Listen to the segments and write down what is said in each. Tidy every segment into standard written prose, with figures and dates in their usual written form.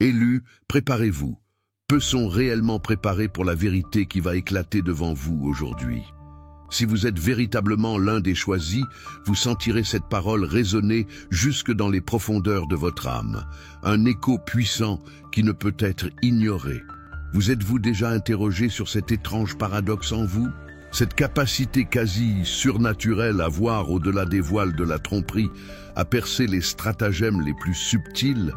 Élus, préparez-vous. Peu sont réellement préparés pour la vérité qui va éclater devant vous aujourd'hui. Si vous êtes véritablement l'un des choisis, vous sentirez cette parole résonner jusque dans les profondeurs de votre âme, un écho puissant qui ne peut être ignoré. Vous êtes-vous déjà interrogé sur cet étrange paradoxe en vous? Cette capacité quasi surnaturelle à voir au-delà des voiles de la tromperie, à percer les stratagèmes les plus subtils,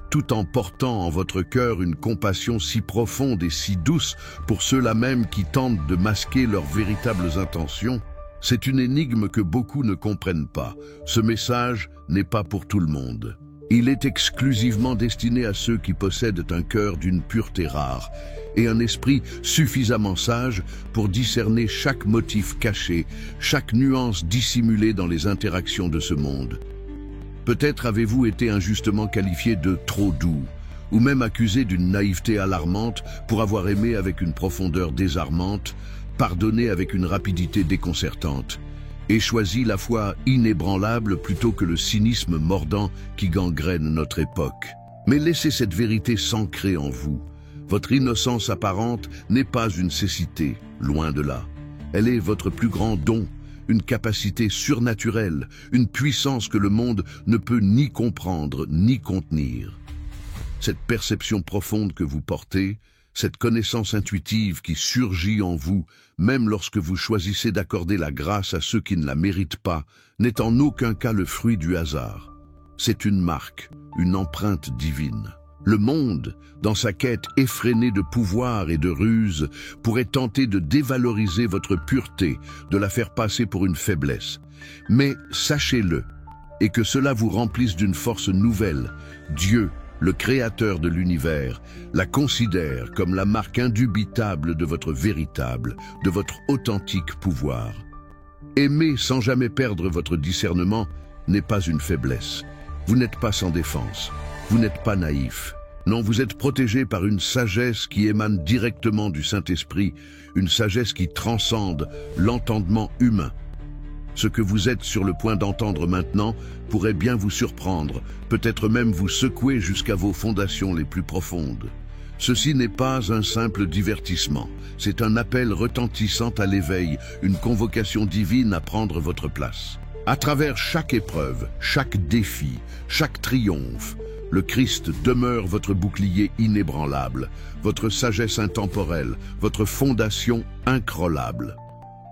tout en portant en votre cœur une compassion si profonde et si douce pour ceux-là même qui tentent de masquer leurs véritables intentions, c'est une énigme que beaucoup ne comprennent pas. Ce message n'est pas pour tout le monde. Il est exclusivement destiné à ceux qui possèdent un cœur d'une pureté rare et un esprit suffisamment sage pour discerner chaque motif caché, chaque nuance dissimulée dans les interactions de ce monde. Peut-être avez-vous été injustement qualifié de trop doux, ou même accusé d'une naïveté alarmante pour avoir aimé avec une profondeur désarmante, pardonné avec une rapidité déconcertante, et choisi la foi inébranlable plutôt que le cynisme mordant qui gangrène notre époque. Mais laissez cette vérité s'ancrer en vous. Votre innocence apparente n'est pas une cécité, loin de là. Elle est votre plus grand don, une capacité surnaturelle, une puissance que le monde ne peut ni comprendre ni contenir. Cette perception profonde que vous portez, cette connaissance intuitive qui surgit en vous, même lorsque vous choisissez d'accorder la grâce à ceux qui ne la méritent pas, n'est en aucun cas le fruit du hasard. C'est une marque, une empreinte divine. Le monde, dans sa quête effrénée de pouvoir et de ruse, pourrait tenter de dévaloriser votre pureté, de la faire passer pour une faiblesse. Mais sachez-le, et que cela vous remplisse d'une force nouvelle. Dieu, le Créateur de l'univers, la considère comme la marque indubitable de votre véritable, de votre authentique pouvoir. Aimer sans jamais perdre votre discernement n'est pas une faiblesse. Vous n'êtes pas sans défense. Vous n'êtes pas naïf. Non, vous êtes protégé par une sagesse qui émane directement du Saint-Esprit, une sagesse qui transcende l'entendement humain. Ce que vous êtes sur le point d'entendre maintenant pourrait bien vous surprendre, peut-être même vous secouer jusqu'à vos fondations les plus profondes. Ceci n'est pas un simple divertissement, c'est un appel retentissant à l'éveil, une convocation divine à prendre votre place. À travers chaque épreuve, chaque défi, chaque triomphe, le Christ demeure votre bouclier inébranlable, votre sagesse intemporelle, votre fondation incrollable.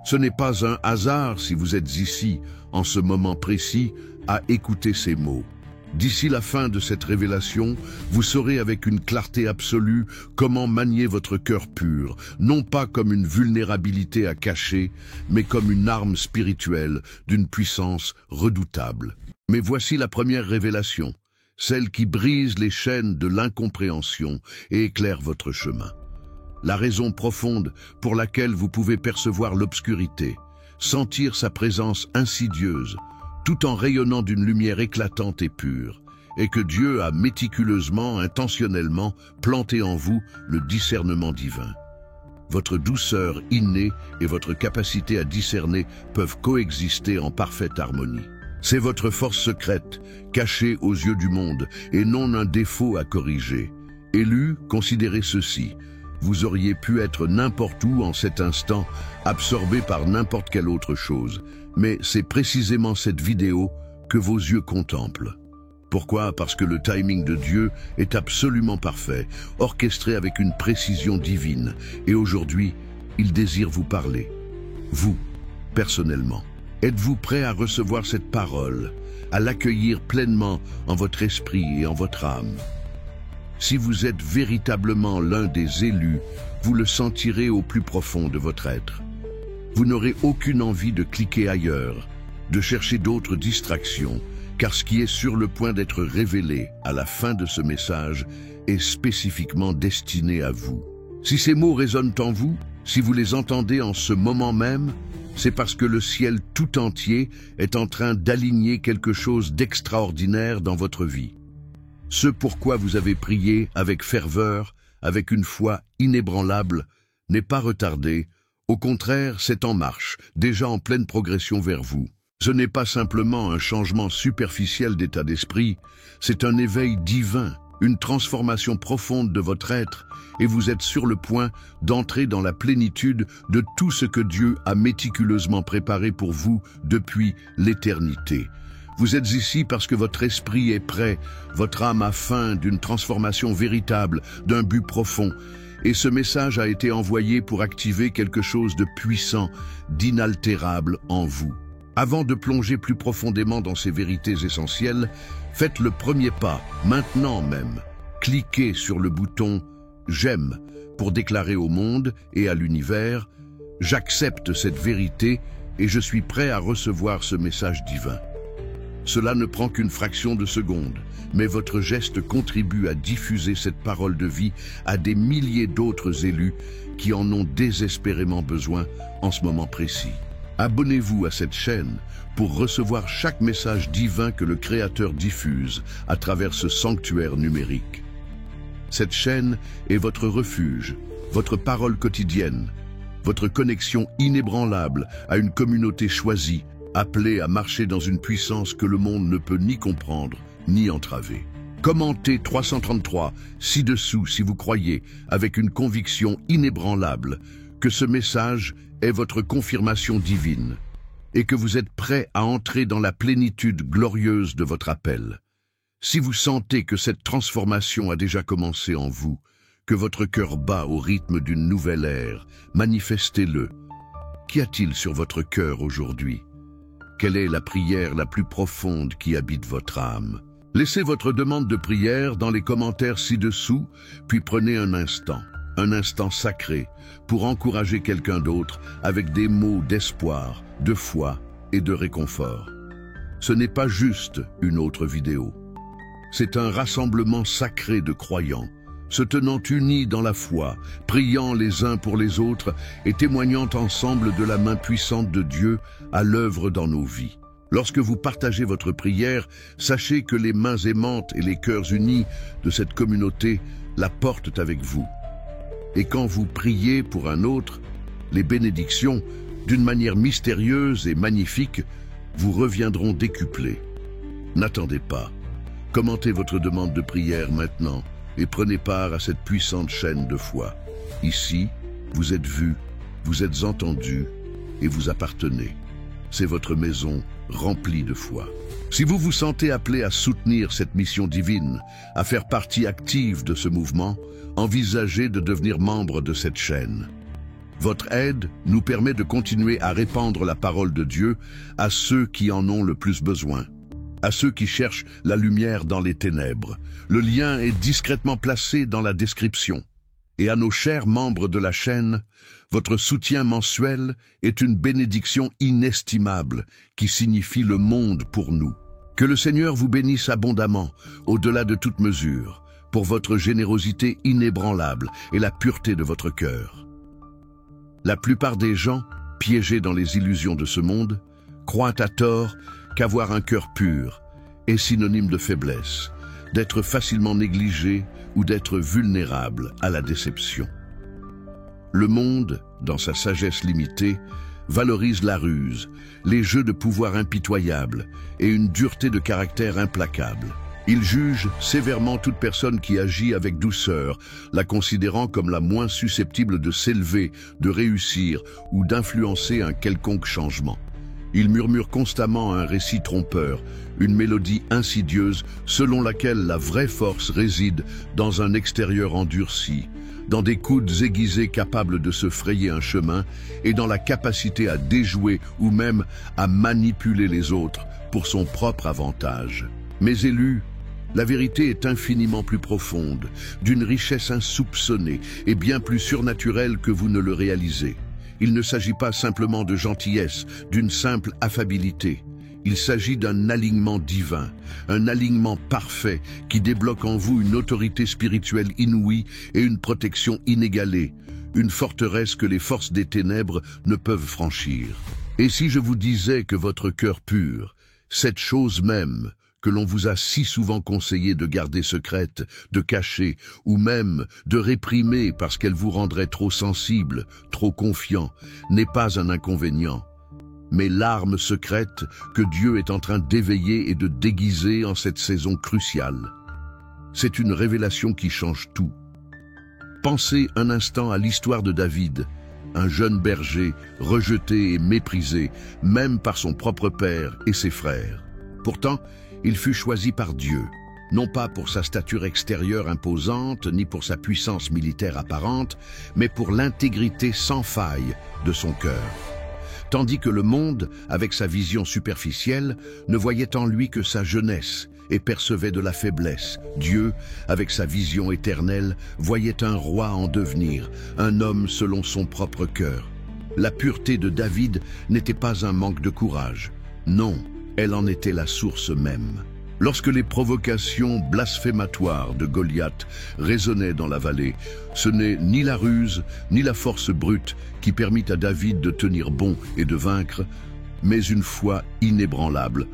Ce n'est pas un hasard si vous êtes ici, en ce moment précis, à écouter ces mots. D'ici la fin de cette révélation, vous saurez avec une clarté absolue comment manier votre cœur pur, non pas comme une vulnérabilité à cacher, mais comme une arme spirituelle d'une puissance redoutable. Mais voici la première révélation, celle qui brise les chaînes de l'incompréhension et éclaire votre chemin. La raison profonde pour laquelle vous pouvez percevoir l'obscurité, sentir sa présence insidieuse, tout en rayonnant d'une lumière éclatante et pure, et que Dieu a méticuleusement, intentionnellement planté en vous le discernement divin. Votre douceur innée et votre capacité à discerner peuvent coexister en parfaite harmonie. C'est votre force secrète, cachée aux yeux du monde, et non un défaut à corriger. Élus, considérez ceci. Vous auriez pu être n'importe où en cet instant, absorbé par n'importe quelle autre chose. Mais c'est précisément cette vidéo que vos yeux contemplent. Pourquoi? Parce que le timing de Dieu est absolument parfait, orchestré avec une précision divine. Et aujourd'hui, il désire vous parler. Vous, personnellement. Êtes-vous prêt à recevoir cette parole, à l'accueillir pleinement en votre esprit et en votre âme? Si vous êtes véritablement l'un des élus, vous le sentirez au plus profond de votre être. Vous n'aurez aucune envie de cliquer ailleurs, de chercher d'autres distractions, car ce qui est sur le point d'être révélé à la fin de ce message est spécifiquement destiné à vous. Si ces mots résonnent en vous, si vous les entendez en ce moment même, c'est parce que le ciel tout entier est en train d'aligner quelque chose d'extraordinaire dans votre vie. Ce pourquoi vous avez prié avec ferveur, avec une foi inébranlable, n'est pas retardé. Au contraire, c'est en marche, déjà en pleine progression vers vous. Ce n'est pas simplement un changement superficiel d'état d'esprit, c'est un éveil divin, une transformation profonde de votre être, et vous êtes sur le point d'entrer dans la plénitude de tout ce que Dieu a méticuleusement préparé pour vous depuis l'éternité. Vous êtes ici parce que votre esprit est prêt, votre âme a faim d'une transformation véritable, d'un but profond. Et ce message a été envoyé pour activer quelque chose de puissant, d'inaltérable en vous. Avant de plonger plus profondément dans ces vérités essentielles, faites le premier pas, maintenant même. Cliquez sur le bouton « J'aime » pour déclarer au monde et à l'univers « J'accepte cette vérité et je suis prêt à recevoir ce message divin ». Cela ne prend qu'une fraction de seconde, mais votre geste contribue à diffuser cette parole de vie à des milliers d'autres élus qui en ont désespérément besoin en ce moment précis. Abonnez-vous à cette chaîne pour recevoir chaque message divin que le Créateur diffuse à travers ce sanctuaire numérique. Cette chaîne est votre refuge, votre parole quotidienne, votre connexion inébranlable à une communauté choisie, appelée à marcher dans une puissance que le monde ne peut ni comprendre, ni entraver. Commentez 333 ci-dessous si vous croyez, avec une conviction inébranlable, que ce message est votre confirmation divine et que vous êtes prêt à entrer dans la plénitude glorieuse de votre appel. Si vous sentez que cette transformation a déjà commencé en vous, que votre cœur bat au rythme d'une nouvelle ère, manifestez-le. Qu'y a-t-il sur votre cœur aujourd'hui? Quelle est la prière la plus profonde qui habite votre âme? Laissez votre demande de prière dans les commentaires ci-dessous, puis prenez un instant sacré, pour encourager quelqu'un d'autre avec des mots d'espoir, de foi et de réconfort. Ce n'est pas juste une autre vidéo. C'est un rassemblement sacré de croyants, se tenant unis dans la foi, priant les uns pour les autres et témoignant ensemble de la main puissante de Dieu à l'œuvre dans nos vies. Lorsque vous partagez votre prière, sachez que les mains aimantes et les cœurs unis de cette communauté la portent avec vous. Et quand vous priez pour un autre, les bénédictions, d'une manière mystérieuse et magnifique, vous reviendront décuplées. N'attendez pas. Commentez votre demande de prière maintenant et prenez part à cette puissante chaîne de foi. Ici, vous êtes vus, vous êtes entendus et vous appartenez. C'est votre maison remplie de foi. Si vous vous sentez appelé à soutenir cette mission divine, à faire partie active de ce mouvement, envisagez de devenir membre de cette chaîne. Votre aide nous permet de continuer à répandre la parole de Dieu à ceux qui en ont le plus besoin, à ceux qui cherchent la lumière dans les ténèbres. Le lien est discrètement placé dans la description. Et à nos chers membres de la chaîne, votre soutien mensuel est une bénédiction inestimable qui signifie le monde pour nous. Que le Seigneur vous bénisse abondamment, au-delà de toute mesure, pour votre générosité inébranlable et la pureté de votre cœur. La plupart des gens, piégés dans les illusions de ce monde, croient à tort qu'avoir un cœur pur est synonyme de faiblesse, d'être facilement négligé ou d'être vulnérable à la déception. Le monde, dans sa sagesse limitée, valorise la ruse, les jeux de pouvoir impitoyables et une dureté de caractère implacable. Il juge sévèrement toute personne qui agit avec douceur, la considérant comme la moins susceptible de s'élever, de réussir ou d'influencer un quelconque changement. Il murmure constamment un récit trompeur, une mélodie insidieuse selon laquelle la vraie force réside dans un extérieur endurci, dans des coudes aiguisés capables de se frayer un chemin et dans la capacité à déjouer ou même à manipuler les autres pour son propre avantage. Mes élus, la vérité est infiniment plus profonde, d'une richesse insoupçonnée et bien plus surnaturelle que vous ne le réalisez. Il ne s'agit pas simplement de gentillesse, d'une simple affabilité. Il s'agit d'un alignement divin, un alignement parfait qui débloque en vous une autorité spirituelle inouïe et une protection inégalée, une forteresse que les forces des ténèbres ne peuvent franchir. Et si je vous disais que votre cœur pur, cette chose même que l'on vous a si souvent conseillé de garder secrète, de cacher, ou même de réprimer parce qu'elle vous rendrait trop sensible, trop confiant, n'est pas un inconvénient, mais l'arme secrète que Dieu est en train d'éveiller et de déguiser en cette saison cruciale. C'est une révélation qui change tout. Pensez un instant à l'histoire de David, un jeune berger rejeté et méprisé, même par son propre père et ses frères. Pourtant, il fut choisi par Dieu, non pas pour sa stature extérieure imposante, ni pour sa puissance militaire apparente, mais pour l'intégrité sans faille de son cœur. Tandis que le monde, avec sa vision superficielle, ne voyait en lui que sa jeunesse et percevait de la faiblesse, Dieu, avec sa vision éternelle, voyait un roi en devenir, un homme selon son propre cœur. La pureté de David n'était pas un manque de courage. Non, elle en était la source même. Lorsque les provocations blasphématoires de Goliath résonnaient dans la vallée, ce n'est ni la ruse, ni la force brute qui permit à David de tenir bon et de vaincre, mais une foi inébranlable,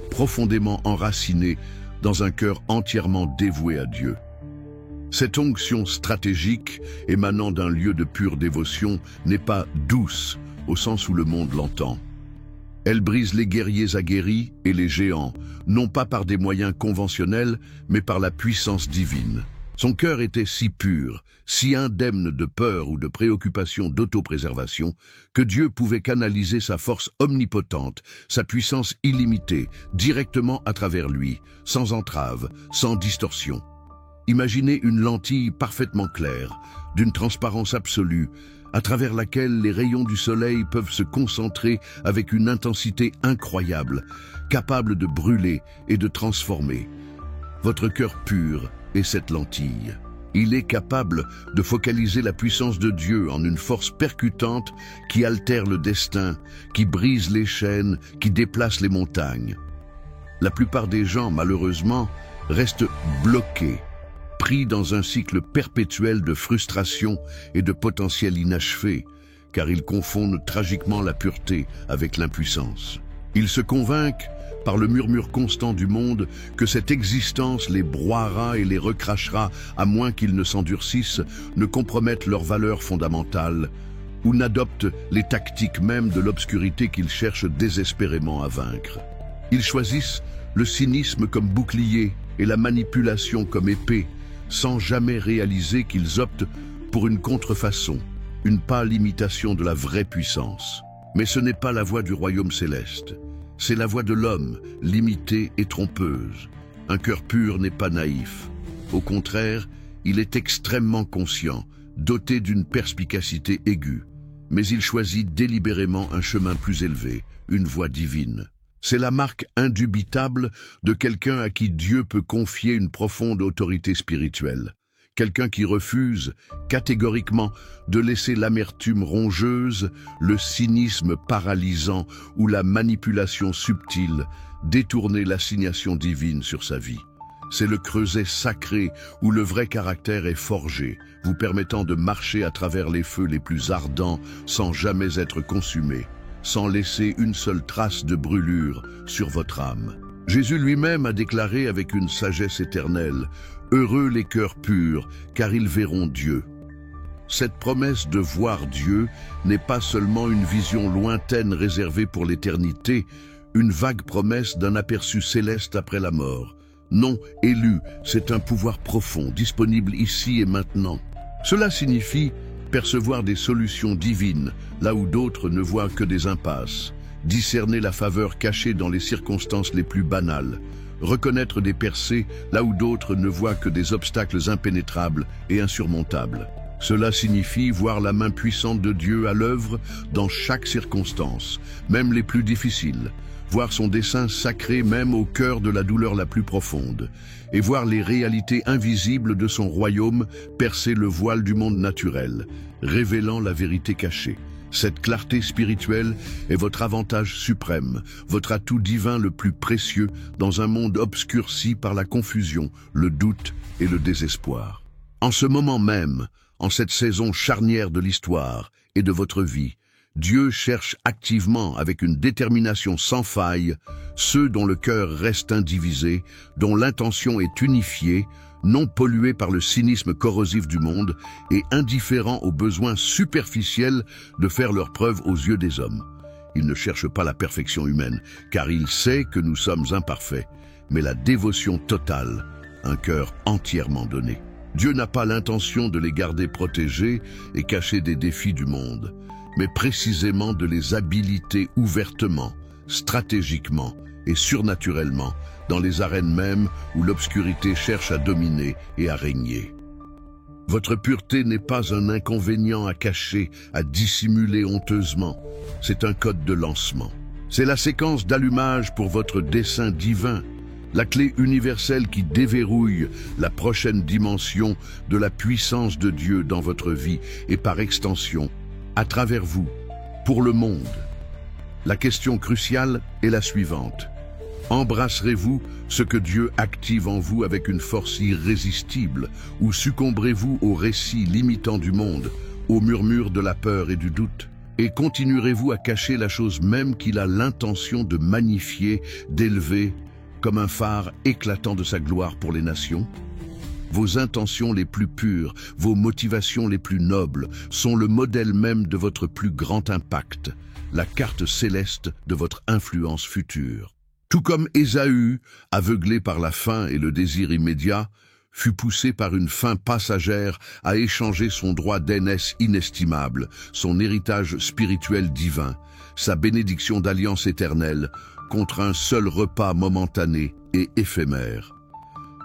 profondément enracinée dans un cœur entièrement dévoué à Dieu. Cette onction stratégique, émanant d'un lieu de pure dévotion, n'est pas douce au sens où le monde l'entend. Elle brise les guerriers aguerris et les géants, non pas par des moyens conventionnels, mais par la puissance divine. Son cœur était si pur, si indemne de peur ou de préoccupation d'autopréservation, que Dieu pouvait canaliser sa force omnipotente, sa puissance illimitée, directement à travers lui, sans entrave, sans distorsion. Imaginez une lentille parfaitement claire, d'une transparence absolue, à travers laquelle les rayons du soleil peuvent se concentrer avec une intensité incroyable, capable de brûler et de transformer. Votre cœur pur est cette lentille. Il est capable de focaliser la puissance de Dieu en une force percutante qui altère le destin, qui brise les chaînes, qui déplace les montagnes. La plupart des gens, malheureusement, restent bloqués, pris dans un cycle perpétuel de frustration et de potentiel inachevé, car ils confondent tragiquement la pureté avec l'impuissance. Ils se convainquent, par le murmure constant du monde, que cette existence les broiera et les recrachera à moins qu'ils ne s'endurcissent, ne compromettent leurs valeurs fondamentales, ou n'adoptent les tactiques mêmes de l'obscurité qu'ils cherchent désespérément à vaincre. Ils choisissent le cynisme comme bouclier et la manipulation comme épée, sans jamais réaliser qu'ils optent pour une contrefaçon, une pâle imitation de la vraie puissance. Mais ce n'est pas la voie du royaume céleste, c'est la voie de l'homme, limitée et trompeuse. Un cœur pur n'est pas naïf. Au contraire, il est extrêmement conscient, doté d'une perspicacité aiguë. Mais il choisit délibérément un chemin plus élevé, une voie divine. C'est la marque indubitable de quelqu'un à qui Dieu peut confier une profonde autorité spirituelle. Quelqu'un qui refuse, catégoriquement, de laisser l'amertume rongeuse, le cynisme paralysant ou la manipulation subtile détourner l'assignation divine sur sa vie. C'est le creuset sacré où le vrai caractère est forgé, vous permettant de marcher à travers les feux les plus ardents sans jamais être consumé, sans laisser une seule trace de brûlure sur votre âme. Jésus lui-même a déclaré avec une sagesse éternelle « Heureux les cœurs purs, car ils verront Dieu ». Cette promesse de voir Dieu n'est pas seulement une vision lointaine réservée pour l'éternité, une vague promesse d'un aperçu céleste après la mort. Non, élu, c'est un pouvoir profond, disponible ici et maintenant. Cela signifie percevoir des solutions divines, là où d'autres ne voient que des impasses, discerner la faveur cachée dans les circonstances les plus banales, reconnaître des percées là où d'autres ne voient que des obstacles impénétrables et insurmontables. Cela signifie voir la main puissante de Dieu à l'œuvre dans chaque circonstance, même les plus difficiles, voir son dessein sacré même au cœur de la douleur la plus profonde, et voir les réalités invisibles de son royaume percer le voile du monde naturel, révélant la vérité cachée. Cette clarté spirituelle est votre avantage suprême, votre atout divin le plus précieux dans un monde obscurci par la confusion, le doute et le désespoir. En ce moment même, en cette saison charnière de l'histoire et de votre vie, Dieu cherche activement, avec une détermination sans faille, ceux dont le cœur reste indivisé, dont l'intention est unifiée, non pollué par le cynisme corrosif du monde et indifférent aux besoins superficiels de faire leur preuve aux yeux des hommes. Il ne cherche pas la perfection humaine, car il sait que nous sommes imparfaits, mais la dévotion totale, un cœur entièrement donné. Dieu n'a pas l'intention de les garder protégés et cachés des défis du monde, mais précisément de les habiliter ouvertement, stratégiquement et surnaturellement dans les arènes mêmes où l'obscurité cherche à dominer et à régner. Votre pureté n'est pas un inconvénient à cacher, à dissimuler honteusement. C'est un code de lancement. C'est la séquence d'allumage pour votre dessein divin, la clé universelle qui déverrouille la prochaine dimension de la puissance de Dieu dans votre vie et par extension, à travers vous, pour le monde. La question cruciale est la suivante. Embrasserez-vous ce que Dieu active en vous avec une force irrésistible ou succomberez-vous aux récits limitants du monde, aux murmures de la peur et du doute? Et continuerez-vous à cacher la chose même qu'il a l'intention de magnifier, d'élever, comme un phare éclatant de sa gloire pour les nations? Vos intentions les plus pures, vos motivations les plus nobles sont le modèle même de votre plus grand impact, la carte céleste de votre influence future. Tout comme Ésaü, aveuglé par la faim et le désir immédiat, fut poussé par une faim passagère à échanger son droit d'aînesse inestimable, son héritage spirituel divin, sa bénédiction d'alliance éternelle, contre un seul repas momentané et éphémère.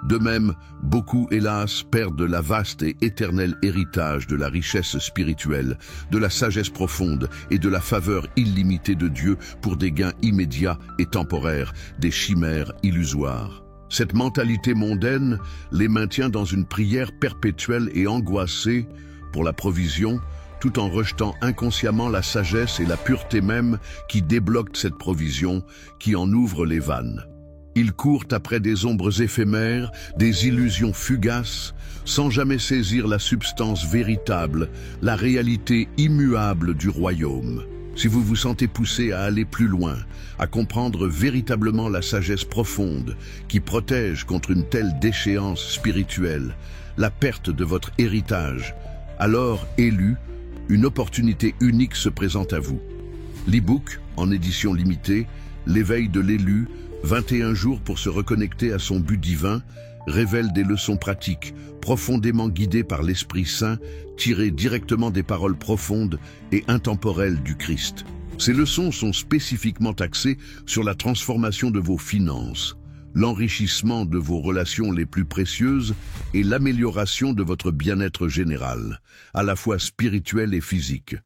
De même, beaucoup, hélas, perdent la vaste et éternel héritage de la richesse spirituelle, de la sagesse profonde et de la faveur illimitée de Dieu pour des gains immédiats et temporaires, des chimères illusoires. Cette mentalité mondaine les maintient dans une prière perpétuelle et angoissée pour la provision, tout en rejetant inconsciemment la sagesse et la pureté même qui débloquent cette provision, qui en ouvrent les vannes. Ils courent après des ombres éphémères, des illusions fugaces, sans jamais saisir la substance véritable, la réalité immuable du royaume. Si vous vous sentez poussé à aller plus loin, à comprendre véritablement la sagesse profonde qui protège contre une telle déchéance spirituelle, la perte de votre héritage, alors élu, une opportunité unique se présente à vous. L'e-book, en édition limitée, L'éveil de l'élu, 21 jours pour se reconnecter à son but divin, révèle des leçons pratiques, profondément guidées par l'Esprit Saint, tirées directement des paroles profondes et intemporelles du Christ. Ces leçons sont spécifiquement axées sur la transformation de vos finances, l'enrichissement de vos relations les plus précieuses et l'amélioration de votre bien-être général, à la fois spirituel et physique.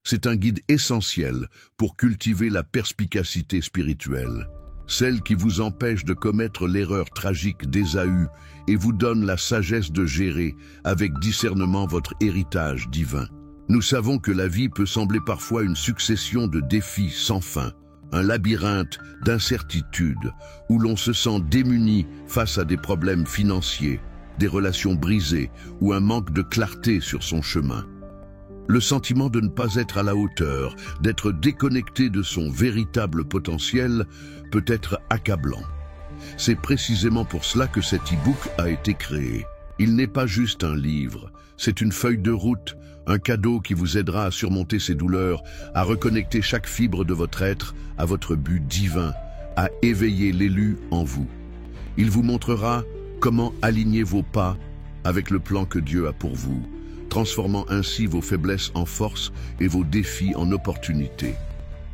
C'est un guide essentiel pour cultiver la perspicacité spirituelle, celle qui vous empêche de commettre l'erreur tragique d'Ésaü et vous donne la sagesse de gérer avec discernement votre héritage divin. Nous savons que la vie peut sembler parfois une succession de défis sans fin, un labyrinthe d'incertitudes où l'on se sent démuni face à des problèmes financiers, des relations brisées ou un manque de clarté sur son chemin. Le sentiment de ne pas être à la hauteur, d'être déconnecté de son véritable potentiel peut être accablant. C'est précisément pour cela que cet e-book a été créé. Il n'est pas juste un livre, c'est une feuille de route, un cadeau qui vous aidera à surmonter ces douleurs, à reconnecter chaque fibre de votre être à votre but divin, à éveiller l'élu en vous. Il vous montrera comment aligner vos pas avec le plan que Dieu a pour vous, transformant ainsi vos faiblesses en force et vos défis en opportunités.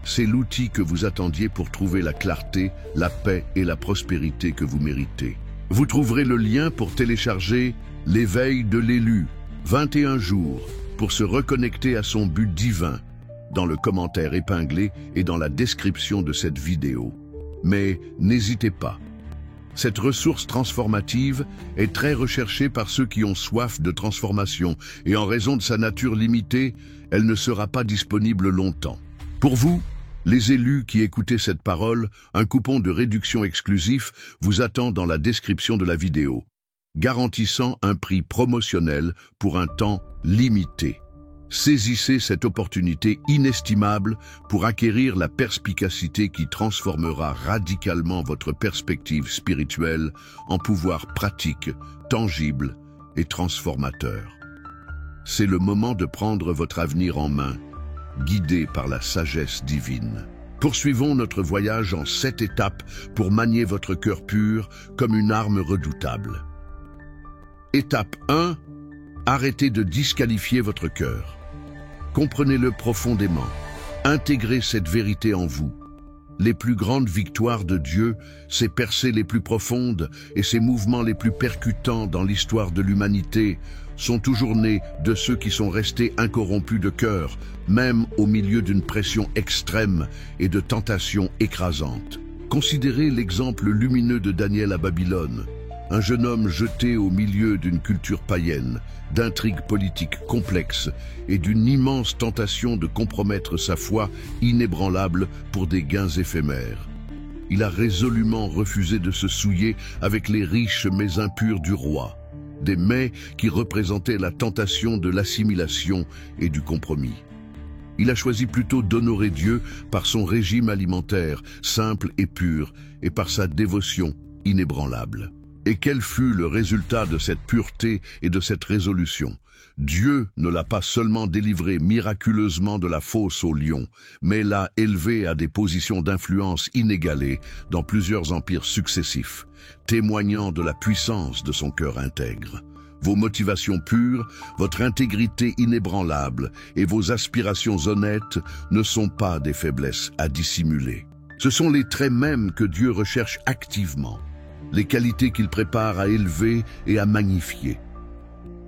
C'est l'outil que vous attendiez pour trouver la clarté, la paix et la prospérité que vous méritez. Vous trouverez le lien pour télécharger L'éveil de l'élu, 21 jours, pour se reconnecter à son but divin, dans le commentaire épinglé et dans la description de cette vidéo. Mais n'hésitez pas. Cette ressource transformative est très recherchée par ceux qui ont soif de transformation et en raison de sa nature limitée, elle ne sera pas disponible longtemps. Pour vous, les élus qui écoutez cette parole, un coupon de réduction exclusif vous attend dans la description de la vidéo, garantissant un prix promotionnel pour un temps limité. Saisissez cette opportunité inestimable pour acquérir la perspicacité qui transformera radicalement votre perspective spirituelle en pouvoir pratique, tangible et transformateur. C'est le moment de prendre votre avenir en main, guidé par la sagesse divine. Poursuivons notre voyage en 7 étapes pour manier votre cœur pur comme une arme redoutable. Étape 1. Arrêtez de disqualifier votre cœur. Comprenez-le profondément. Intégrez cette vérité en vous. Les plus grandes victoires de Dieu, ses percées les plus profondes et ses mouvements les plus percutants dans l'histoire de l'humanité sont toujours nés de ceux qui sont restés incorrompus de cœur, même au milieu d'une pression extrême et de tentations écrasantes. Considérez l'exemple lumineux de Daniel à Babylone, un jeune homme jeté au milieu d'une culture païenne, d'intrigues politiques complexes et d'une immense tentation de compromettre sa foi inébranlable pour des gains éphémères. Il a résolument refusé de se souiller avec les riches mets impurs du roi, des mets qui représentaient la tentation de l'assimilation et du compromis. Il a choisi plutôt d'honorer Dieu par son régime alimentaire simple et pur et par sa dévotion inébranlable. Et quel fut le résultat de cette pureté et de cette résolution? Dieu ne l'a pas seulement délivré miraculeusement de la fosse au lion, mais l'a élevé à des positions d'influence inégalées dans plusieurs empires successifs, témoignant de la puissance de son cœur intègre. Vos motivations pures, votre intégrité inébranlable et vos aspirations honnêtes ne sont pas des faiblesses à dissimuler. Ce sont les traits mêmes que Dieu recherche activement, les qualités qu'il prépare à élever et à magnifier.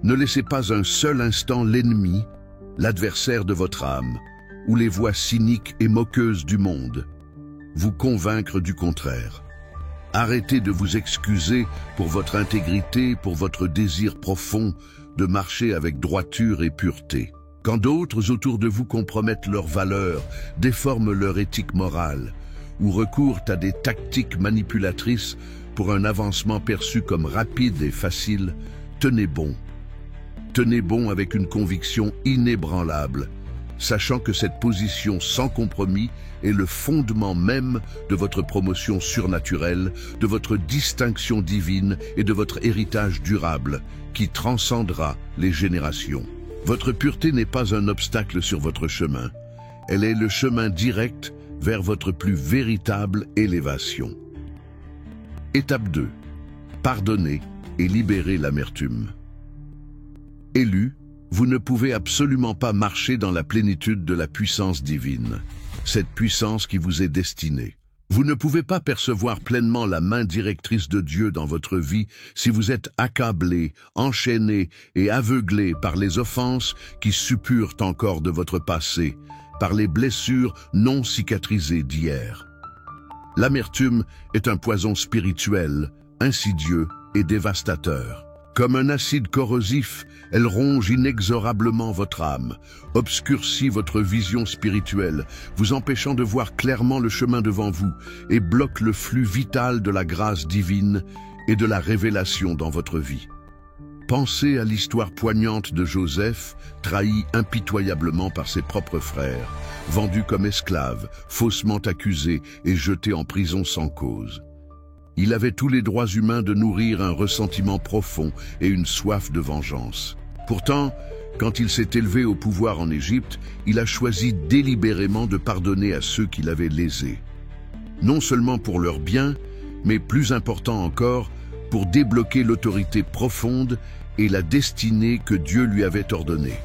Ne laissez pas un seul instant l'ennemi, l'adversaire de votre âme, ou les voix cyniques et moqueuses du monde vous convaincre du contraire. Arrêtez de vous excuser pour votre intégrité, pour votre désir profond de marcher avec droiture et pureté. Quand d'autres autour de vous compromettent leurs valeurs, déforment leur éthique morale, ou recourent à des tactiques manipulatrices pour un avancement perçu comme rapide et facile, tenez bon. Tenez bon avec une conviction inébranlable, sachant que cette position sans compromis est le fondement même de votre promotion surnaturelle, de votre distinction divine et de votre héritage durable qui transcendra les générations. Votre pureté n'est pas un obstacle sur votre chemin, elle est le chemin direct vers votre plus véritable élévation. Étape 2. Pardonnez et libérez l'amertume. Élu, vous ne pouvez absolument pas marcher dans la plénitude de la puissance divine, cette puissance qui vous est destinée. Vous ne pouvez pas percevoir pleinement la main directrice de Dieu dans votre vie si vous êtes accablé, enchaîné et aveuglé par les offenses qui suppurent encore de votre passé, par les blessures non cicatrisées d'hier. L'amertume est un poison spirituel, insidieux et dévastateur. Comme un acide corrosif, elle ronge inexorablement votre âme, obscurcit votre vision spirituelle, vous empêchant de voir clairement le chemin devant vous et bloque le flux vital de la grâce divine et de la révélation dans votre vie. Pensez à l'histoire poignante de Joseph, trahi impitoyablement par ses propres frères, vendu comme esclave, faussement accusé et jeté en prison sans cause. Il avait tous les droits humains de nourrir un ressentiment profond et une soif de vengeance. Pourtant, quand il s'est élevé au pouvoir en Égypte, il a choisi délibérément de pardonner à ceux qui l'avaient lésé. Non seulement pour leur bien, mais plus important encore, pour débloquer l'autorité profonde et la destinée que Dieu lui avait ordonnée.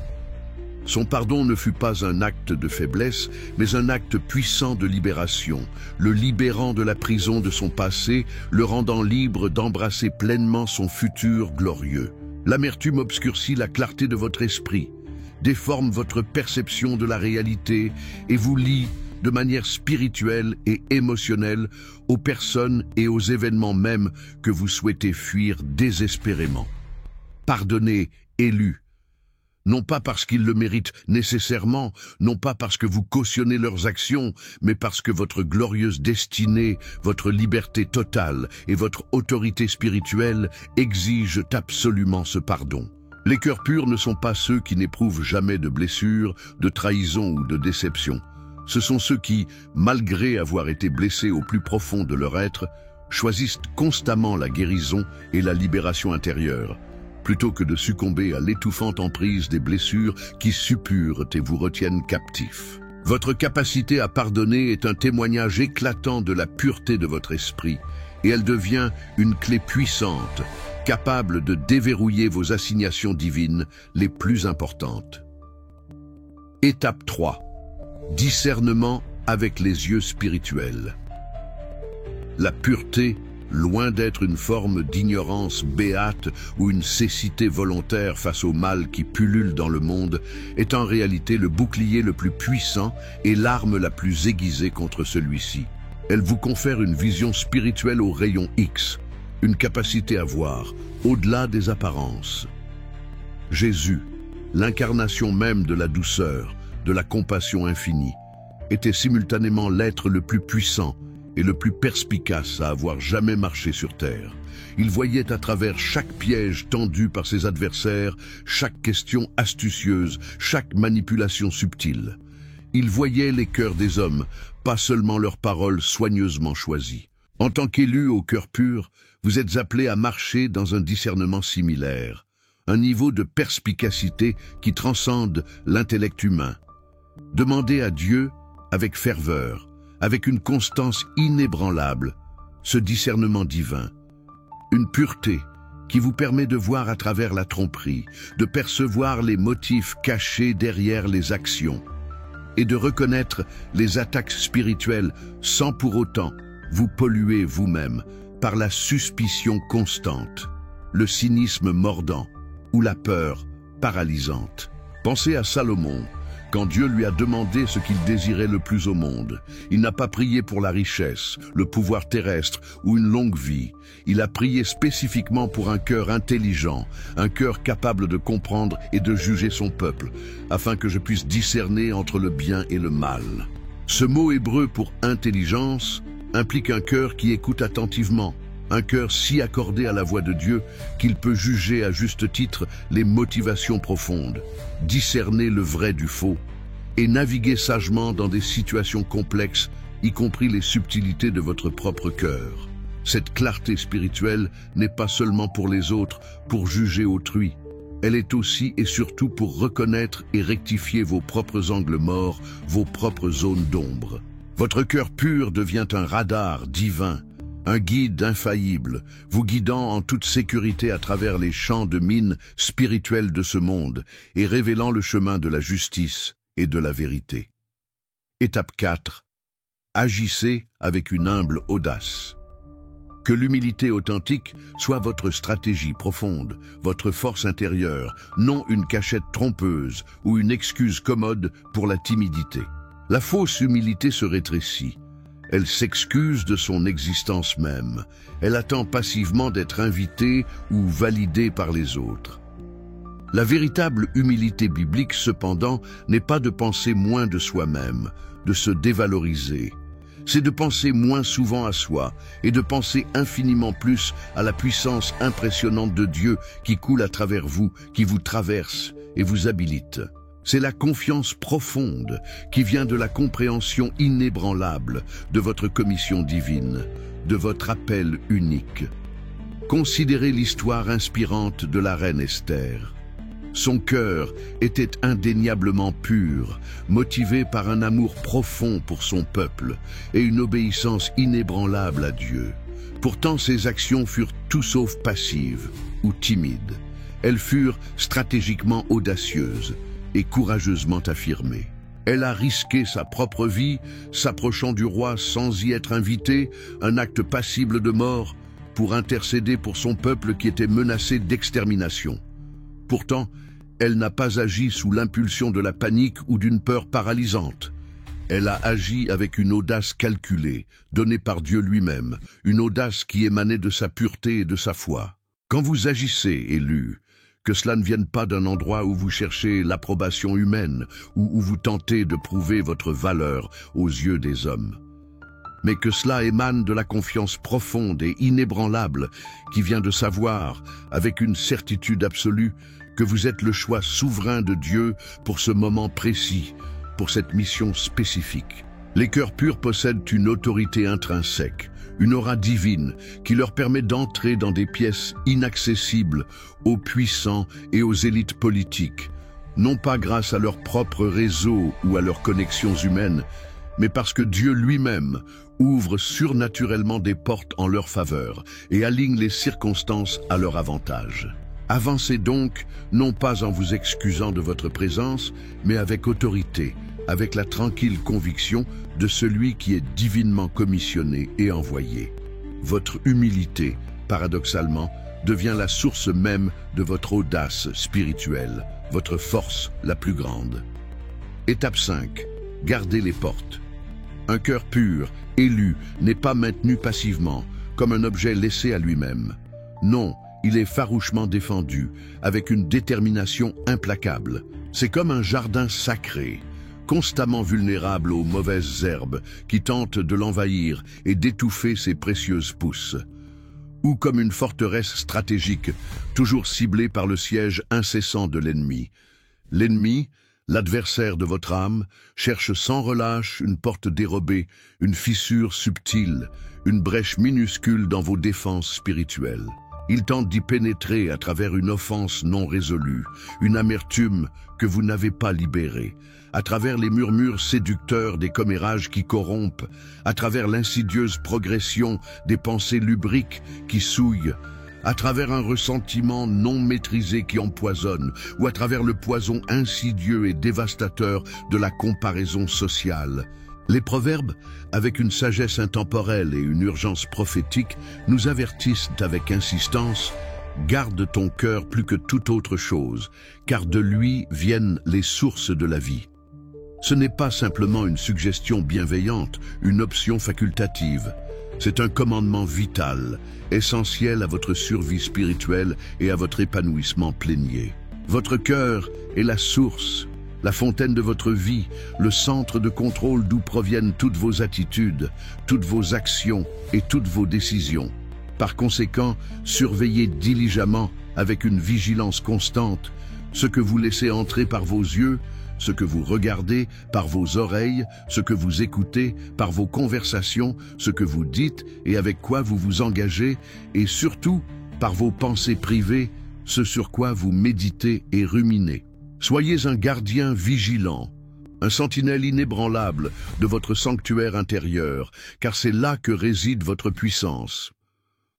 Son pardon ne fut pas un acte de faiblesse, mais un acte puissant de libération, le libérant de la prison de son passé, le rendant libre d'embrasser pleinement son futur glorieux. L'amertume obscurcit la clarté de votre esprit, déforme votre perception de la réalité et vous lie de manière spirituelle et émotionnelle aux personnes et aux événements mêmes que vous souhaitez fuir désespérément. Pardonnez, élu. Non pas parce qu'ils le méritent nécessairement, non pas parce que vous cautionnez leurs actions, mais parce que votre glorieuse destinée, votre liberté totale et votre autorité spirituelle exigent absolument ce pardon. Les cœurs purs ne sont pas ceux qui n'éprouvent jamais de blessures, de trahison ou de déception. Ce sont ceux qui, malgré avoir été blessés au plus profond de leur être, choisissent constamment la guérison et la libération intérieure, plutôt que de succomber à l'étouffante emprise des blessures qui suppurent et vous retiennent captifs. Votre capacité à pardonner est un témoignage éclatant de la pureté de votre esprit, et elle devient une clé puissante, capable de déverrouiller vos assignations divines les plus importantes. Étape 3. Discernement avec les yeux spirituels. La pureté, loin d'être une forme d'ignorance béate ou une cécité volontaire face au mal qui pullule dans le monde, est en réalité le bouclier le plus puissant et l'arme la plus aiguisée contre celui-ci. Elle vous confère une vision spirituelle au rayon X, une capacité à voir au-delà des apparences. Jésus, l'incarnation même de la douceur, de la compassion infinie, était simultanément l'être le plus puissant et le plus perspicace à avoir jamais marché sur terre. Il voyait à travers chaque piège tendu par ses adversaires, chaque question astucieuse, chaque manipulation subtile. Il voyait les cœurs des hommes, pas seulement leurs paroles soigneusement choisies. En tant qu'élu au cœur pur, vous êtes appelé à marcher dans un discernement similaire, un niveau de perspicacité qui transcende l'intellect humain. Demandez à Dieu, avec ferveur, avec une constance inébranlable, ce discernement divin, une pureté qui vous permet de voir à travers la tromperie, de percevoir les motifs cachés derrière les actions et de reconnaître les attaques spirituelles sans pour autant vous polluer vous-même par la suspicion constante, le cynisme mordant ou la peur paralysante. Pensez à Salomon. Quand Dieu lui a demandé ce qu'il désirait le plus au monde, il n'a pas prié pour la richesse, le pouvoir terrestre ou une longue vie. Il a prié spécifiquement pour un cœur intelligent, un cœur capable de comprendre et de juger son peuple, afin que je puisse discerner entre le bien et le mal. Ce mot hébreu pour intelligence implique un cœur qui écoute attentivement, un cœur si accordé à la voix de Dieu qu'il peut juger à juste titre les motivations profondes, discerner le vrai du faux et naviguer sagement dans des situations complexes, y compris les subtilités de votre propre cœur. Cette clarté spirituelle n'est pas seulement pour les autres, pour juger autrui. Elle est aussi et surtout pour reconnaître et rectifier vos propres angles morts, vos propres zones d'ombre. Votre cœur pur devient un radar divin, un guide infaillible, vous guidant en toute sécurité à travers les champs de mines spirituelles de ce monde et révélant le chemin de la justice et de la vérité. Étape 4. Agissez avec une humble audace. Que l'humilité authentique soit votre stratégie profonde, votre force intérieure, non une cachette trompeuse ou une excuse commode pour la timidité. La fausse humilité se rétrécit. Elle s'excuse de son existence même. Elle attend passivement d'être invitée ou validée par les autres. La véritable humilité biblique, cependant, n'est pas de penser moins de soi-même, de se dévaloriser. C'est de penser moins souvent à soi et de penser infiniment plus à la puissance impressionnante de Dieu qui coule à travers vous, qui vous traverse et vous habilite. C'est la confiance profonde qui vient de la compréhension inébranlable de votre commission divine, de votre appel unique. Considérez l'histoire inspirante de la reine Esther. Son cœur était indéniablement pur, motivé par un amour profond pour son peuple et une obéissance inébranlable à Dieu. Pourtant, ses actions furent tout sauf passives ou timides. Elles furent stratégiquement audacieuses et courageusement affirmée. Elle a risqué sa propre vie, s'approchant du roi sans y être invitée, un acte passible de mort, pour intercéder pour son peuple qui était menacé d'extermination. Pourtant, elle n'a pas agi sous l'impulsion de la panique ou d'une peur paralysante. Elle a agi avec une audace calculée, donnée par Dieu lui-même, une audace qui émanait de sa pureté et de sa foi. Quand vous agissez, élu, que cela ne vienne pas d'un endroit où vous cherchez l'approbation humaine ou où vous tentez de prouver votre valeur aux yeux des hommes, mais que cela émane de la confiance profonde et inébranlable qui vient de savoir, avec une certitude absolue, que vous êtes le choix souverain de Dieu pour ce moment précis, pour cette mission spécifique. Les cœurs purs possèdent une autorité intrinsèque, une aura divine qui leur permet d'entrer dans des pièces inaccessibles aux puissants et aux élites politiques, non pas grâce à leur propre réseau ou à leurs connexions humaines, mais parce que Dieu lui-même ouvre surnaturellement des portes en leur faveur et aligne les circonstances à leur avantage. Avancez donc, non pas en vous excusant de votre présence, mais avec autorité, avec la tranquille conviction de celui qui est divinement commissionné et envoyé. Votre humilité, paradoxalement, devient la source même de votre audace spirituelle, votre force la plus grande. Étape 5. Gardez les portes. Un cœur pur, élu, n'est pas maintenu passivement, comme un objet laissé à lui-même. Non, il est farouchement défendu, avec une détermination implacable. C'est comme un jardin sacré, constamment vulnérable aux mauvaises herbes qui tentent de l'envahir et d'étouffer ses précieuses pousses. Ou comme une forteresse stratégique, toujours ciblée par le siège incessant de l'ennemi. L'ennemi, l'adversaire de votre âme, cherche sans relâche une porte dérobée, une fissure subtile, une brèche minuscule dans vos défenses spirituelles. Il tente d'y pénétrer à travers une offense non résolue, une amertume que vous n'avez pas libérée, à travers les murmures séducteurs des commérages qui corrompent, à travers l'insidieuse progression des pensées lubriques qui souillent, à travers un ressentiment non maîtrisé qui empoisonne, ou à travers le poison insidieux et dévastateur de la comparaison sociale. Les proverbes, avec une sagesse intemporelle et une urgence prophétique, nous avertissent avec insistance « Garde ton cœur plus que toute autre chose, car de lui viennent les sources de la vie. » Ce n'est pas simplement une suggestion bienveillante, une option facultative. C'est un commandement vital, essentiel à votre survie spirituelle et à votre épanouissement plénier. Votre cœur est la source, la fontaine de votre vie, le centre de contrôle d'où proviennent toutes vos attitudes, toutes vos actions et toutes vos décisions. Par conséquent, surveillez diligemment, avec une vigilance constante, ce que vous laissez entrer par vos yeux, ce que vous regardez par vos oreilles, ce que vous écoutez par vos conversations, ce que vous dites et avec quoi vous vous engagez, et surtout par vos pensées privées, ce sur quoi vous méditez et ruminez. Soyez un gardien vigilant, un sentinelle inébranlable de votre sanctuaire intérieur, car c'est là que réside votre puissance.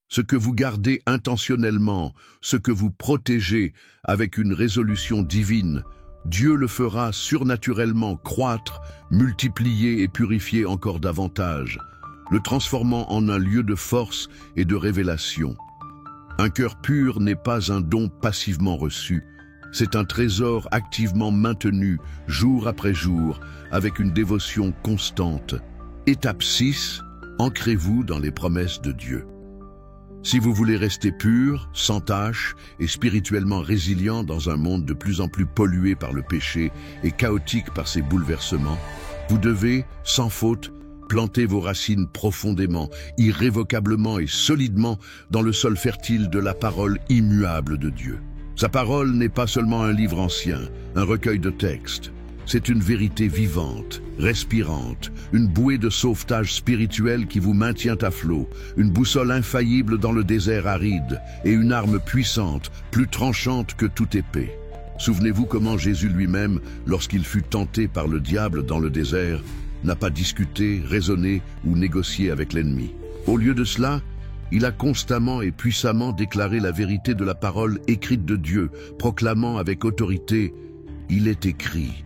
Ce que vous gardez intentionnellement, ce que vous protégez avec une résolution divine, Dieu le fera surnaturellement croître, multiplier et purifier encore davantage, le transformant en un lieu de force et de révélation. Un cœur pur n'est pas un don passivement reçu, c'est un trésor activement maintenu jour après jour avec une dévotion constante. Étape 6, ancrez-vous dans les promesses de Dieu. Si vous voulez rester pur, sans tache et spirituellement résilient dans un monde de plus en plus pollué par le péché et chaotique par ses bouleversements, vous devez, sans faute, planter vos racines profondément, irrévocablement et solidement dans le sol fertile de la parole immuable de Dieu. Sa parole n'est pas seulement un livre ancien, un recueil de textes. C'est une vérité vivante, respirante, une bouée de sauvetage spirituel qui vous maintient à flot, une boussole infaillible dans le désert aride et une arme puissante, plus tranchante que toute épée. Souvenez-vous comment Jésus lui-même, lorsqu'il fut tenté par le diable dans le désert, n'a pas discuté, raisonné ou négocié avec l'ennemi. Au lieu de cela, il a constamment et puissamment déclaré la vérité de la parole écrite de Dieu, proclamant avec autorité « Il est écrit ».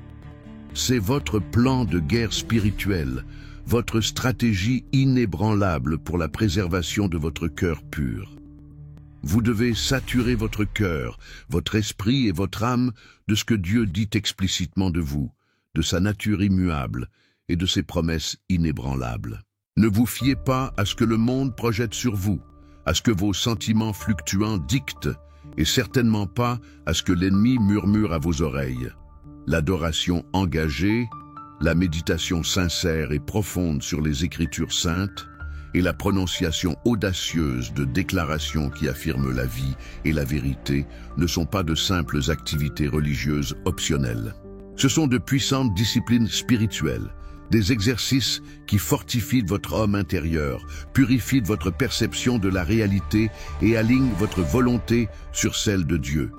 C'est votre plan de guerre spirituelle, votre stratégie inébranlable pour la préservation de votre cœur pur. Vous devez saturer votre cœur, votre esprit et votre âme de ce que Dieu dit explicitement de vous, de sa nature immuable et de ses promesses inébranlables. Ne vous fiez pas à ce que le monde projette sur vous, à ce que vos sentiments fluctuants dictent, et certainement pas à ce que l'ennemi murmure à vos oreilles. L'adoration engagée, la méditation sincère et profonde sur les Écritures saintes et la prononciation audacieuse de déclarations qui affirment la vie et la vérité ne sont pas de simples activités religieuses optionnelles. Ce sont de puissantes disciplines spirituelles, des exercices qui fortifient votre homme intérieur, purifient votre perception de la réalité et alignent votre volonté sur celle de Dieu.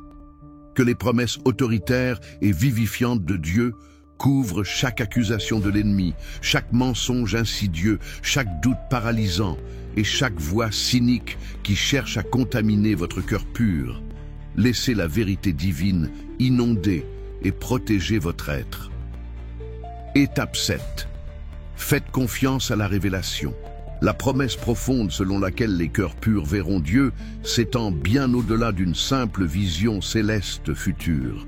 Que les promesses autoritaires et vivifiantes de Dieu couvrent chaque accusation de l'ennemi, chaque mensonge insidieux, chaque doute paralysant et chaque voix cynique qui cherche à contaminer votre cœur pur. Laissez la vérité divine inonder et protéger votre être. Étape 7. Faites confiance à la révélation. La promesse profonde selon laquelle les cœurs purs verront Dieu s'étend bien au-delà d'une simple vision céleste future.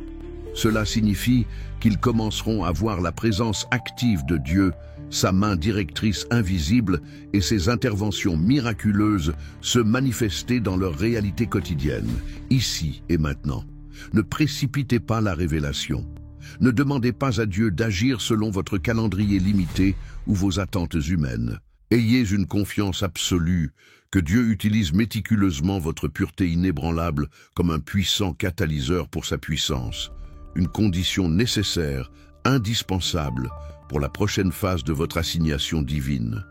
Cela signifie qu'ils commenceront à voir la présence active de Dieu, sa main directrice invisible et ses interventions miraculeuses se manifester dans leur réalité quotidienne, ici et maintenant. Ne précipitez pas la révélation. Ne demandez pas à Dieu d'agir selon votre calendrier limité ou vos attentes humaines. Ayez une confiance absolue que Dieu utilise méticuleusement votre pureté inébranlable comme un puissant catalyseur pour sa puissance, une condition nécessaire, indispensable pour la prochaine phase de votre assignation divine.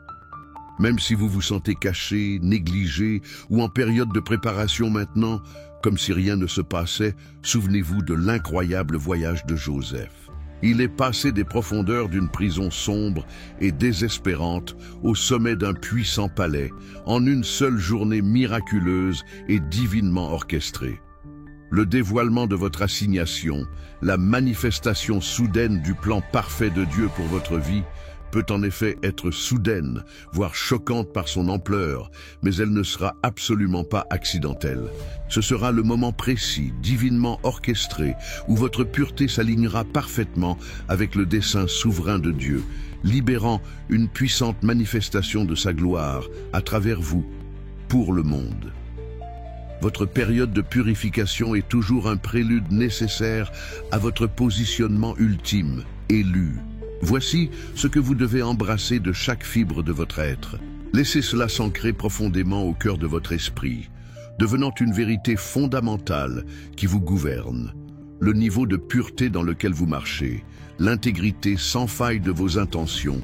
Même si vous vous sentez caché, négligé ou en période de préparation maintenant, comme si rien ne se passait, souvenez-vous de l'incroyable voyage de Joseph. Il est passé des profondeurs d'une prison sombre et désespérante au sommet d'un puissant palais, en une seule journée miraculeuse et divinement orchestrée. Le dévoilement de votre assignation, la manifestation soudaine du plan parfait de Dieu pour votre vie, peut en effet être soudaine, voire choquante par son ampleur, mais elle ne sera absolument pas accidentelle. Ce sera le moment précis, divinement orchestré, où votre pureté s'alignera parfaitement avec le dessein souverain de Dieu, libérant une puissante manifestation de sa gloire à travers vous, pour le monde. Votre période de purification est toujours un prélude nécessaire à votre positionnement ultime, élu. Voici ce que vous devez embrasser de chaque fibre de votre être. Laissez cela s'ancrer profondément au cœur de votre esprit, devenant une vérité fondamentale qui vous gouverne. Le niveau de pureté dans lequel vous marchez, l'intégrité sans faille de vos intentions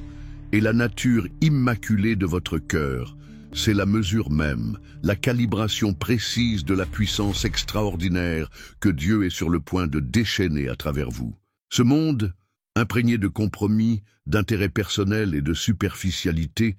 et la nature immaculée de votre cœur, c'est la mesure même, la calibration précise de la puissance extraordinaire que Dieu est sur le point de déchaîner à travers vous. Ce monde, imprégné de compromis, d'intérêts personnels et de superficialité,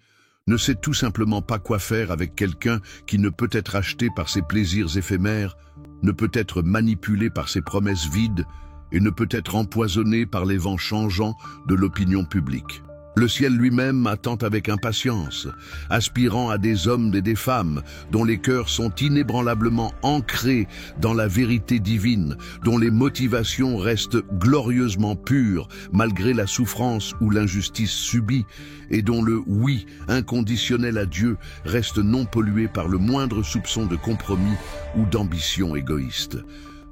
ne sait tout simplement pas quoi faire avec quelqu'un qui ne peut être acheté par ses plaisirs éphémères, ne peut être manipulé par ses promesses vides et ne peut être empoisonné par les vents changeants de l'opinion publique. Le ciel lui-même attend avec impatience, aspirant à des hommes et des femmes dont les cœurs sont inébranlablement ancrés dans la vérité divine, dont les motivations restent glorieusement pures malgré la souffrance ou l'injustice subie, et dont le oui inconditionnel à Dieu reste non pollué par le moindre soupçon de compromis ou d'ambition égoïste.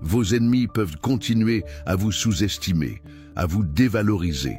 Vos ennemis peuvent continuer à vous sous-estimer, à vous dévaloriser.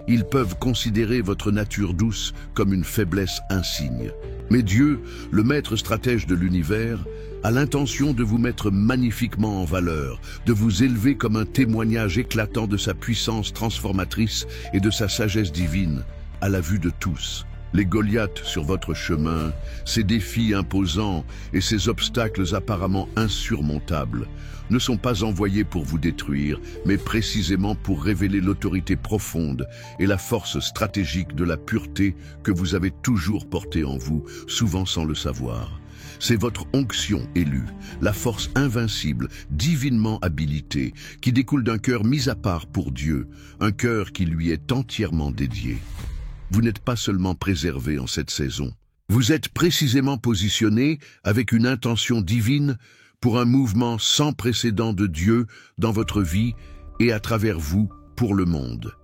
Ils peuvent considérer votre nature douce comme une faiblesse insigne. Mais Dieu, le maître stratège de l'univers, a l'intention de vous mettre magnifiquement en valeur, de vous élever comme un témoignage éclatant de sa puissance transformatrice et de sa sagesse divine, à la vue de tous. Les Goliaths sur votre chemin, ces défis imposants et ces obstacles apparemment insurmontables, ne sont pas envoyés pour vous détruire, mais précisément pour révéler l'autorité profonde et la force stratégique de la pureté que vous avez toujours portée en vous, souvent sans le savoir. C'est votre onction élue, la force invincible, divinement habilitée, qui découle d'un cœur mis à part pour Dieu, un cœur qui lui est entièrement dédié. Vous n'êtes pas seulement préservé en cette saison. Vous êtes précisément positionné avec une intention divine pour un mouvement sans précédent de Dieu dans votre vie et à travers vous pour le monde.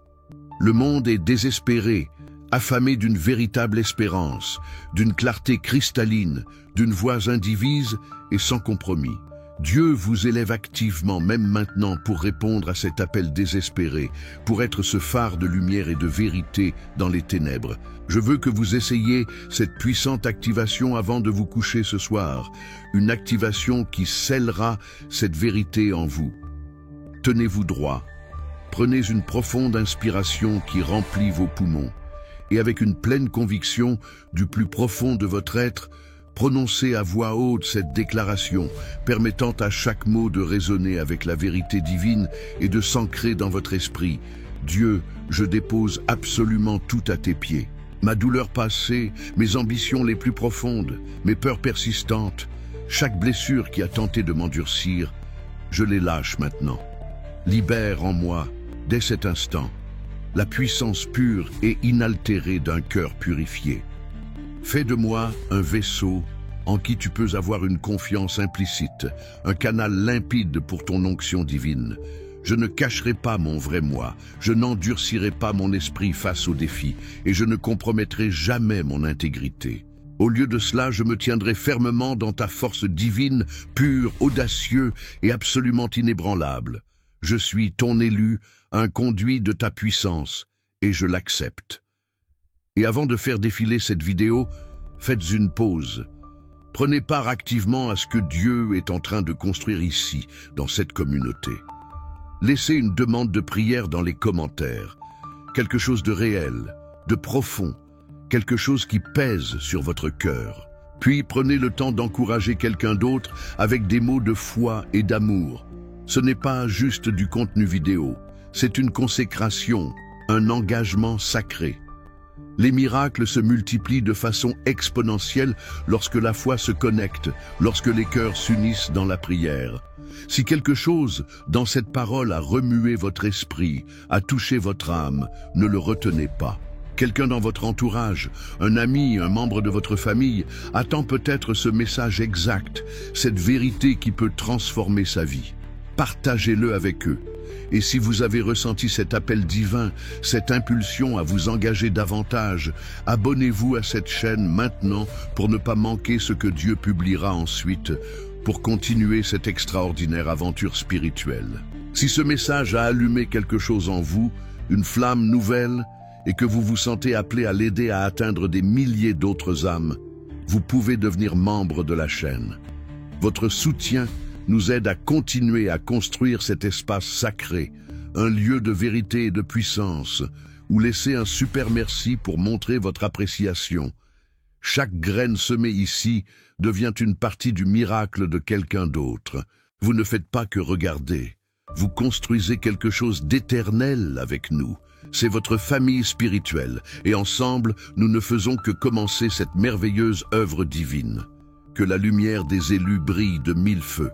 Le monde est désespéré, affamé d'une véritable espérance, d'une clarté cristalline, d'une voix indivise et sans compromis. Dieu vous élève activement, même maintenant, pour répondre à cet appel désespéré, pour être ce phare de lumière et de vérité dans les ténèbres. Je veux que vous essayiez cette puissante activation avant de vous coucher ce soir, une activation qui scellera cette vérité en vous. Tenez-vous droit, prenez une profonde inspiration qui remplit vos poumons, et avec une pleine conviction du plus profond de votre être, Prononcez à voix haute cette déclaration, permettant à chaque mot de résonner avec la vérité divine et de s'ancrer dans votre esprit. Dieu, je dépose absolument tout à tes pieds. Ma douleur passée, mes ambitions les plus profondes, mes peurs persistantes, chaque blessure qui a tenté de m'endurcir, je les lâche maintenant. Libère en moi, dès cet instant, la puissance pure et inaltérée d'un cœur purifié. Fais de moi un vaisseau en qui tu peux avoir une confiance implicite, un canal limpide pour ton onction divine. Je ne cacherai pas mon vrai moi, je n'endurcirai pas mon esprit face aux défis, et je ne compromettrai jamais mon intégrité. Au lieu de cela, je me tiendrai fermement dans ta force divine, pure, audacieux et absolument inébranlable. Je suis ton élu, un conduit de ta puissance, et je l'accepte. Et avant de faire défiler cette vidéo, faites une pause. Prenez part activement à ce que Dieu est en train de construire ici, dans cette communauté. Laissez une demande de prière dans les commentaires. Quelque chose de réel, de profond, quelque chose qui pèse sur votre cœur. Puis prenez le temps d'encourager quelqu'un d'autre avec des mots de foi et d'amour. Ce n'est pas juste du contenu vidéo, c'est une consécration, un engagement sacré. Les miracles se multiplient de façon exponentielle lorsque la foi se connecte, lorsque les cœurs s'unissent dans la prière. Si quelque chose dans cette parole a remué votre esprit, a touché votre âme, ne le retenez pas. Quelqu'un dans votre entourage, un ami, un membre de votre famille, attend peut-être ce message exact, cette vérité qui peut transformer sa vie. Partagez-le avec eux. Et si vous avez ressenti cet appel divin, cette impulsion à vous engager davantage, abonnez-vous à cette chaîne maintenant pour ne pas manquer ce que Dieu publiera ensuite, pour continuer cette extraordinaire aventure spirituelle. Si ce message a allumé quelque chose en vous, une flamme nouvelle, et que vous vous sentez appelé à l'aider à atteindre des milliers d'autres âmes, vous pouvez devenir membre de la chaîne. Votre soutien nous aide à continuer à construire cet espace sacré, un lieu de vérité et de puissance, où laissez un super merci pour montrer votre appréciation. Chaque graine semée ici devient une partie du miracle de quelqu'un d'autre. Vous ne faites pas que regarder. Vous construisez quelque chose d'éternel avec nous. C'est votre famille spirituelle, et ensemble, nous ne faisons que commencer cette merveilleuse œuvre divine. Que la lumière des élus brille de mille feux.